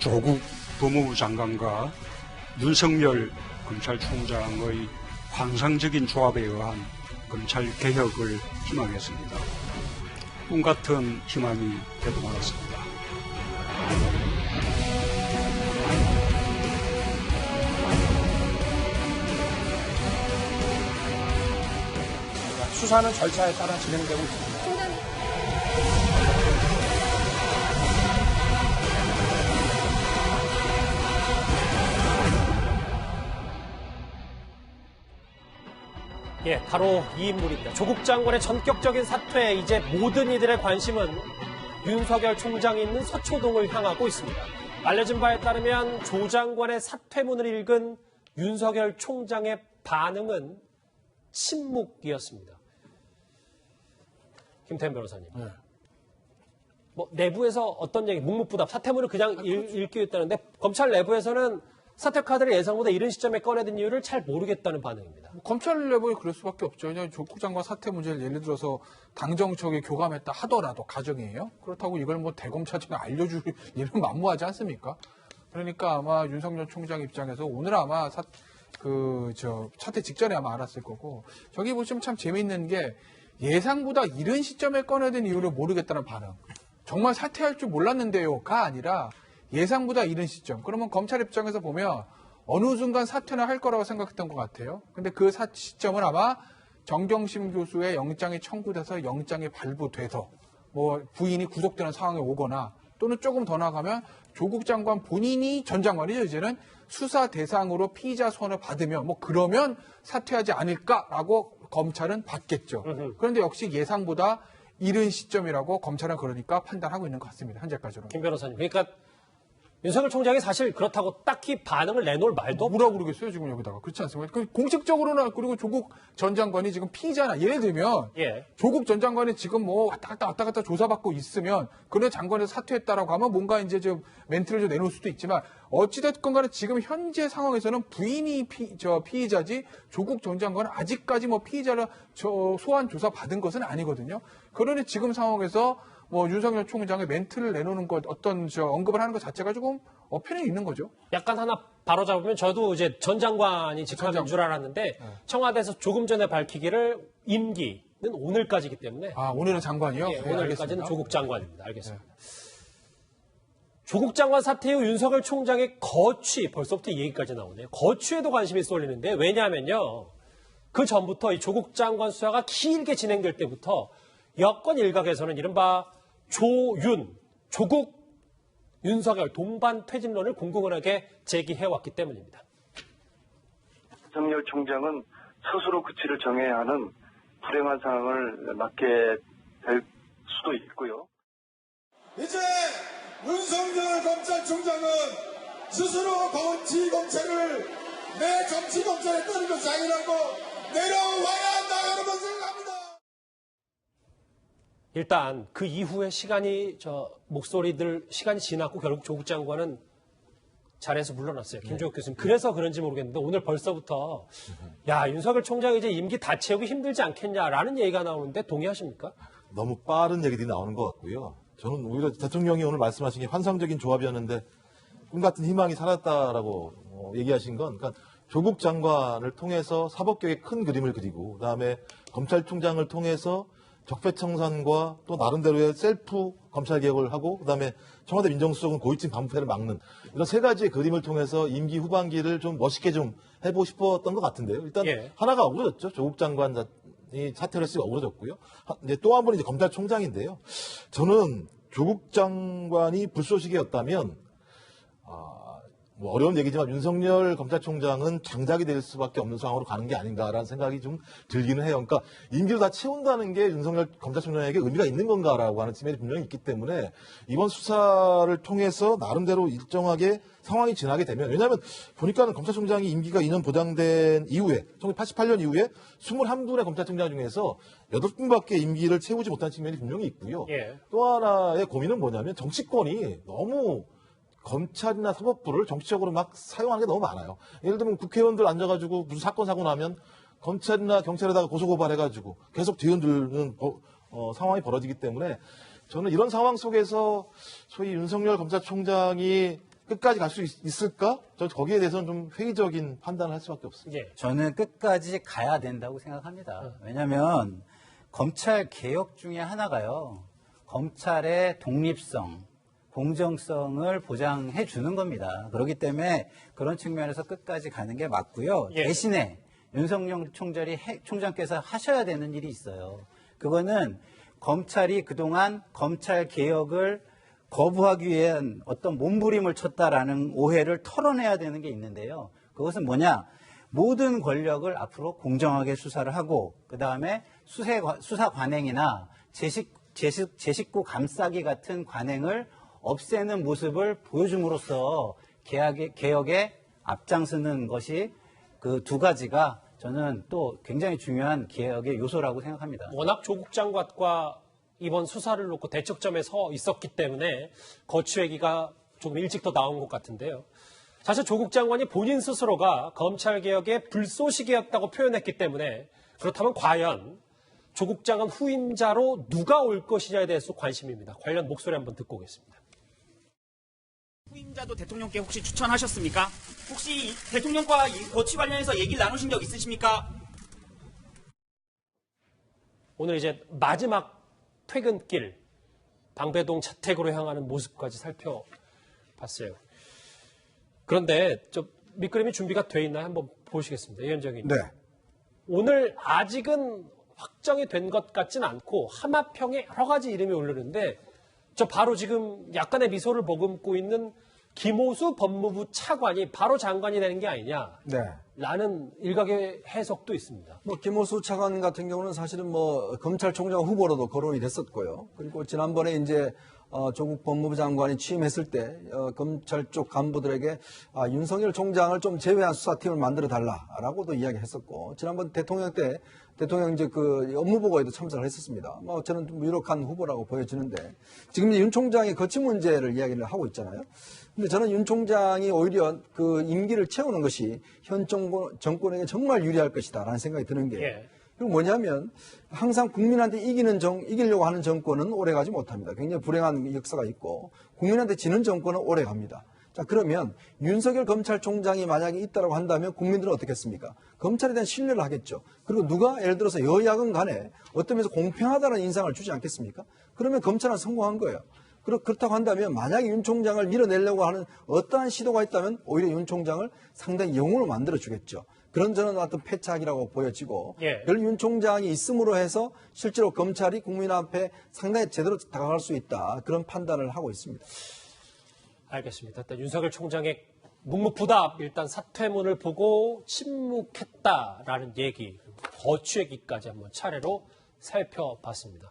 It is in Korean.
조국 법무부 장관과 윤석열 검찰총장의 환상적인 조합에 의한 검찰 개혁을 희망했습니다. 꿈 같은 희망이 되고 말았습니다. 수사는 절차에 따라 진행되고 있습니다. 예, 바로 이 인물입니다. 조국 장관의 전격적인 사퇴에 이제 모든 이들의 관심은 윤석열 총장이 있는 서초동을 향하고 있습니다. 알려진 바에 따르면 조 장관의 사퇴문을 읽은 윤석열 총장의 반응은 침묵이었습니다. 김태현 변호사님. 네. 뭐 내부에서 어떤 얘기, 묵묵부답, 사퇴문을 그냥 읽기로 했다는데 검찰 내부에서는 사퇴 카드를 예상보다 이른 시점에 꺼내든 이유를 잘 모르겠다는 반응입니다. 검찰 내부에 그럴 수밖에 없죠. 그냥 조국 장관 사퇴 문제를 예를 들어서 당정청에 교감했다 하더라도 가정이에요. 그렇다고 이걸 뭐 대검찰청에 알려줄 일은 만무하지 않습니까? 그러니까 아마 윤석열 총장 입장에서 오늘 아마 사퇴 직전에 아마 알았을 거고, 저기 보시면 참 재미있는 게 예상보다 이른 시점에 꺼내든 이유를 모르겠다는 반응. 정말 사퇴할 줄 몰랐는데요가 아니라 예상보다 이른 시점. 그러면 검찰 입장에서 보면 어느 순간 사퇴는 할 거라고 생각했던 것 같아요. 근데 그 시점은 아마 정경심 교수의 영장이 청구돼서 영장이 발부돼서 뭐 부인이 구속되는 상황이 오거나, 또는 조금 더 나아가면 조국 장관 본인이, 전 장관이죠, 이제는 수사 대상으로 피의자 소환을 받으면 뭐 그러면 사퇴하지 않을까라고 검찰은 봤겠죠. 그런데 역시 예상보다 이른 시점이라고 검찰은 그러니까 판단하고 있는 것 같습니다. 현재까지는. 김 변호사님. 그러니까 윤석열 총장이 사실 그렇다고 딱히 반응을 내놓을 말도 없죠. 뭐라고 그러겠어요, 지금 여기다가. 그렇지 않습니까? 공식적으로는, 그리고 조국 전 장관이 지금 피의자나, 예를 들면 조국 전 장관이 지금 뭐 왔다 갔다 조사받고 있으면 그런 장관에서 사퇴했다라고 하면 뭔가 이제 좀 멘트를 좀 내놓을 수도 있지만, 어찌됐건 간에 지금 현재 상황에서는 부인이 피의자지 조국 전 장관은 아직까지 뭐 피의자를 소환 조사 받은 것은 아니거든요. 그러니 지금 상황에서 뭐 윤석열 총장의 멘트를 내놓는 것, 어떤 언급을 하는 것 자체가 조금 어폐는 있는 거죠. 약간 하나 바로잡으면 저도 이제 전 장관이 직함인 줄 알았는데 청와대에서 조금 전에 밝히기를 임기는 오늘까지이기 때문에. 아, 오늘은 장관이요? 네, 네, 오늘까지는 알겠습니다. 조국 장관입니다. 알겠습니다. 네. 조국 장관 사퇴 후 윤석열 총장의 거취, 벌써부터 이 얘기까지 나오네요. 거취에도 관심이 쏠리는데, 왜냐하면요, 그 전부터 이 조국 장관 수사가 길게 진행될 때부터 여권 일각에서는 이른바 조국, 윤석열 동반 퇴진론을 공공연하게 제기해왔기 때문입니다. 윤석열 총장은 스스로 그치를 정해야 하는 불행한 상황을 맞게 될 수도 있고요. 이제 윤석열 검찰총장은 스스로 정치검찰을 내 정치검찰에 따르는 장이라고 내려와야 한다, 여러분 생각합니다. 일단 그 이후에 시간이 지났고 결국 조국 장관은 자리에서 물러났어요. 김종욱 교수님. 그래서 그런지 모르겠는데 오늘 벌써부터 윤석열 총장이 이제 임기 다 채우기 힘들지 않겠냐라는 얘기가 나오는데 동의하십니까? 너무 빠른 얘기들이 나오는 것 같고요. 저는 오히려 대통령이 오늘 말씀하신 게 환상적인 조합이었는데 꿈 같은 희망이 사라졌다라고 얘기하신 건, 그러니까 조국 장관을 통해서 사법개혁의 큰 그림을 그리고, 그다음에 검찰총장을 통해서 적폐청산과 또 나름대로의 셀프 검찰개혁을 하고, 그다음에 청와대 민정수석은 고위층 반부패를 막는, 이런 세 가지의 그림을 통해서 임기 후반기를 좀 멋있게 좀 해보고 싶었던 것 같은데요. 일단 하나가 어그러졌죠. 조국 장관이 사퇴를 했으니 어그러졌고요. 이제 또 한 번 이제 검찰총장인데요. 저는 조국 장관이 불쏘시개였다면 뭐 어려운 얘기지만 윤석열 검찰총장은 장작이 될 수밖에 없는 상황으로 가는 게 아닌가라는 생각이 좀 들기는 해요. 그러니까 임기를 다 채운다는 게 윤석열 검찰총장에게 의미가 있는 건가라고 하는 측면이 분명히 있기 때문에 이번 수사를 통해서 나름대로 일정하게 상황이 지나게 되면, 왜냐하면 보니까는 검찰총장이 임기가 2년 보장된 이후에 1988년 이후에 21분의 검찰총장 중에서 8분밖에 임기를 채우지 못한 측면이 분명히 있고요. 또 하나의 고민은 뭐냐면 정치권이 너무 검찰이나 사법부를 정치적으로 막 사용하는 게 너무 많아요. 예를 들면 국회의원들 앉아가지고 무슨 사건 사고 나면 검찰이나 경찰에다가 고소고발해가지고 계속 뒤흔드는 상황이 벌어지기 때문에 저는 이런 상황 속에서 소위 윤석열 검찰총장이 끝까지 갈 수 있을까? 저 거기에 대해서는 좀 회의적인 판단을 할 수밖에 없습니다. 예. 저는 끝까지 가야 된다고 생각합니다. 왜냐하면 검찰 개혁 중에 하나가요. 검찰의 독립성, 공정성을 보장해 주는 겁니다. 그렇기 때문에 그런 측면에서 끝까지 가는 게 맞고요. 예. 대신에 윤석열 총장께서 하셔야 되는 일이 있어요. 그거는 검찰이 그동안 검찰 개혁을 거부하기 위한 어떤 몸부림을 쳤다라는 오해를 털어내야 되는 게 있는데요. 그것은 뭐냐? 모든 권력을 앞으로 공정하게 수사를 하고 그다음에 수사 관행이나 제 식구 감싸기 같은 관행을 없애는 모습을 보여줌으로써 개혁에 앞장서는 것이 그 두 가지가 저는 또 굉장히 중요한 개혁의 요소라고 생각합니다. 워낙 조국 장관과 이번 수사를 놓고 대척점에 서 있었기 때문에 거취 얘기가 조금 일찍 더 나온 것 같은데요. 사실 조국 장관이 본인 스스로가 검찰개혁의 불쏘시개였다고 표현했기 때문에 그렇다면 과연 조국 장관 후임자로 누가 올 것이냐에 대해서 관심입니다. 관련 목소리 한번 듣고 오겠습니다. 후임자도 대통령께 혹시 추천하셨습니까? 혹시 대통령과 이 거취 관련해서 얘기를 나누신 적 있으십니까? 오늘 이제 마지막 퇴근길 방배동 자택으로 향하는 모습까지 살펴봤어요. 그런데 밑그림이 준비가 돼 있나요? 한번 보시겠습니다. 이현정 의원님. 네. 오늘 아직은 확정이 된 것 같진 않고 하마평에 여러 가지 이름이 오르는데 저 바로 지금 약간의 미소를 머금고 있는 김호수 법무부 차관이 바로 장관이 되는 게 아니냐. 네. 라는 일각의 해석도 있습니다. 김호수 차관 같은 경우는 사실은 검찰총장 후보로도 거론이 됐었고요. 그리고 지난번에 이제 조국 법무부 장관이 취임했을 때 검찰 쪽 간부들에게 윤석열 총장을 좀 제외한 수사팀을 만들어 달라라고도 이야기했었고 지난번 대통령 때 대통령 이제 그 업무보고에도 참석을 했었습니다. 저는 좀 유력한 후보라고 보여지는데 지금 윤 총장의 거취 문제를 이야기를 하고 있잖아요. 근데 저는 윤 총장이 오히려 그 임기를 채우는 것이 현 정권에게 정말 유리할 것이다라는 생각이 드는 게 예. 그리고 뭐냐면 항상 국민한테 이기려고 하는 정권은 오래가지 못합니다. 굉장히 불행한 역사가 있고 국민한테 지는 정권은 오래갑니다. 자, 그러면 윤석열 검찰총장이 만약에 있다고 한다면 국민들은 어떻겠습니까? 검찰에 대한 신뢰를 하겠죠. 그리고 누가 예를 들어서 여야건 간에 어떤 면에서 공평하다는 인상을 주지 않겠습니까? 그러면 검찰은 성공한 거예요. 그렇다고 한다면 만약에 윤 총장을 밀어내려고 하는 어떠한 시도가 있다면 오히려 윤 총장을 상당히 영웅으로 만들어주겠죠. 그런 저는 어떤 패착이라고 보여지고 예. 윤 총장이 있음으로 해서 실제로 검찰이 국민 앞에 상당히 제대로 다가갈 수 있다. 그런 판단을 하고 있습니다. 알겠습니다. 일단 윤석열 총장의 묵묵부답 일단 사퇴문을 보고 침묵했다라는 얘기, 거취 얘기까지 한번 차례로 살펴봤습니다.